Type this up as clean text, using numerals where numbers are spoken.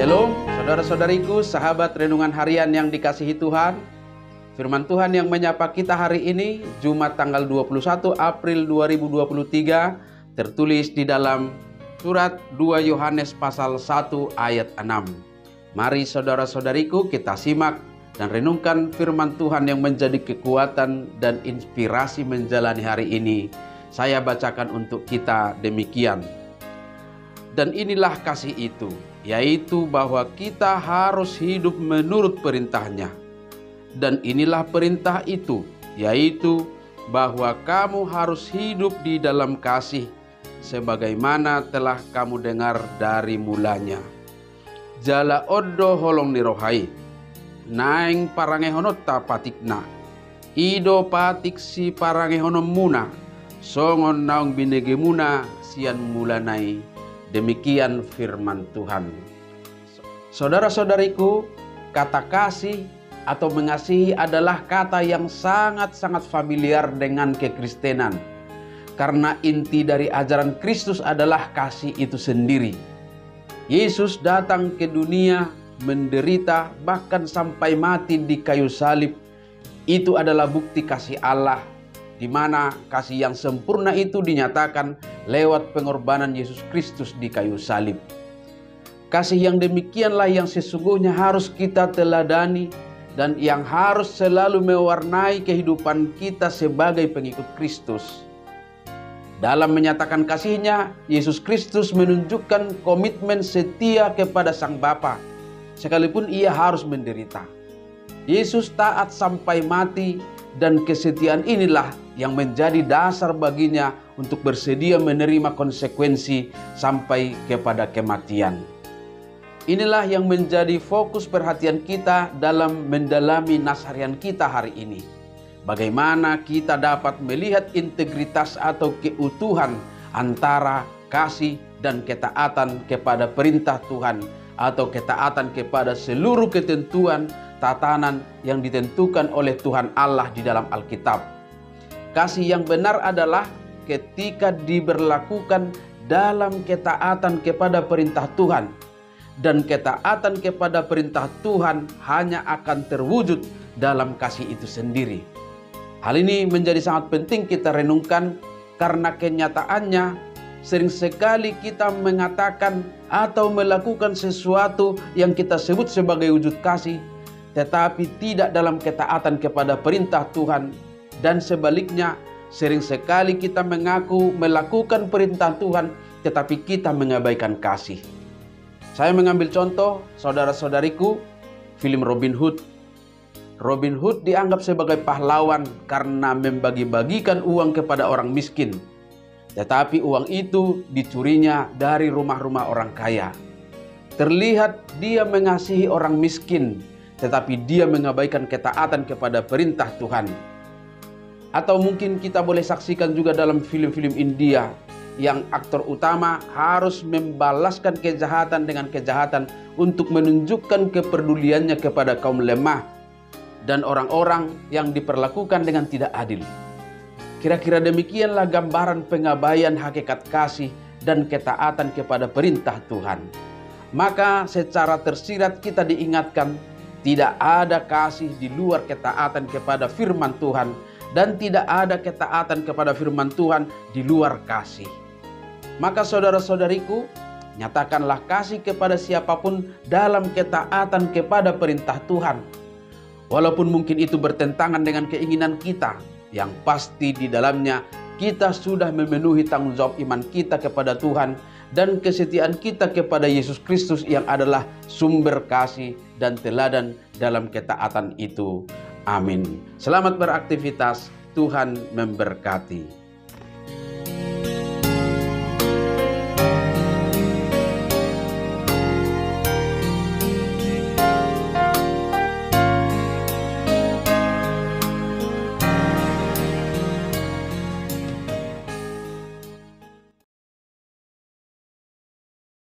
Shalom, saudara-saudariku, sahabat renungan harian yang dikasihi Tuhan. Firman Tuhan yang menyapa kita hari ini, Jumat tanggal 21 April 2023, tertulis di dalam surat 2 Yohanes pasal 1 ayat 6. Mari saudara-saudariku kita simak dan renungkan firman Tuhan yang menjadi kekuatan dan inspirasi menjalani hari ini. Saya bacakan untuk kita demikian. Dan inilah kasih itu, yaitu bahwa kita harus hidup menurut perintahnya. Dan inilah perintah itu, yaitu bahwa kamu harus hidup di dalam kasih, sebagaimana telah kamu dengar dari mulanya. Jala odo holong nirohai, naing parangehono ta patikna, ido patik si parangehono muna, songon naung binege muna sian mulanai. Demikian firman Tuhan. Saudara-saudariku, kata kasih atau mengasihi adalah kata yang sangat-sangat familiar dengan kekristenan. Karena inti dari ajaran Kristus adalah kasih itu sendiri. Yesus datang ke dunia, menderita, bahkan sampai mati di kayu salib. Itu adalah bukti kasih Allah, di mana kasih yang sempurna itu dinyatakan lewat pengorbanan Yesus Kristus di kayu salib. Kasih yang demikianlah yang sesungguhnya harus kita teladani dan yang harus selalu mewarnai kehidupan kita sebagai pengikut Kristus. Dalam menyatakan kasihnya, Yesus Kristus menunjukkan komitmen setia kepada Sang Bapa, sekalipun ia harus menderita. Yesus taat sampai mati, dan kesetiaan inilah yang menjadi dasar baginya untuk bersedia menerima konsekuensi sampai kepada kematian. Inilah yang menjadi fokus perhatian kita dalam mendalami nas harian kita hari ini. Bagaimana kita dapat melihat integritas atau keutuhan antara kasih dan ketaatan kepada perintah Tuhan, atau ketaatan kepada seluruh ketentuan tatanan yang ditentukan oleh Tuhan Allah di dalam Alkitab. Kasih yang benar adalah ketika diberlakukan dalam ketaatan kepada perintah Tuhan. Dan ketaatan kepada perintah Tuhan hanya akan terwujud dalam kasih itu sendiri. Hal ini menjadi sangat penting kita renungkan karena kenyataannya sering sekali kita mengatakan atau melakukan sesuatu yang kita sebut sebagai wujud kasih, tetapi tidak dalam ketaatan kepada perintah Tuhan. Dan sebaliknya, sering sekali kita mengaku melakukan perintah Tuhan, tetapi kita mengabaikan kasih. Saya mengambil contoh, saudara-saudariku, film Robin Hood. Robin Hood dianggap sebagai pahlawan karena membagi-bagikan uang kepada orang miskin. Tetapi uang itu dicurinya dari rumah-rumah orang kaya. Terlihat dia mengasihi orang miskin, tetapi dia mengabaikan ketaatan kepada perintah Tuhan. Atau mungkin kita boleh saksikan juga dalam film-film India yang aktor utama harus membalaskan kejahatan dengan kejahatan untuk menunjukkan kepeduliannya kepada kaum lemah dan orang-orang yang diperlakukan dengan tidak adil. Kira-kira demikianlah gambaran pengabaian hakikat kasih dan ketaatan kepada perintah Tuhan. Maka secara tersirat kita diingatkan, tidak ada kasih di luar ketaatan kepada firman Tuhan, dan tidak ada ketaatan kepada firman Tuhan di luar kasih. Maka saudara-saudariku, nyatakanlah kasih kepada siapapun dalam ketaatan kepada perintah Tuhan. Walaupun mungkin itu bertentangan dengan keinginan kita, yang pasti di dalamnya kita sudah memenuhi tanggung jawab iman kita kepada Tuhan dan kesetiaan kita kepada Yesus Kristus yang adalah sumber kasih dan teladan dalam ketaatan itu. Amin. Selamat beraktivitas, Tuhan memberkati.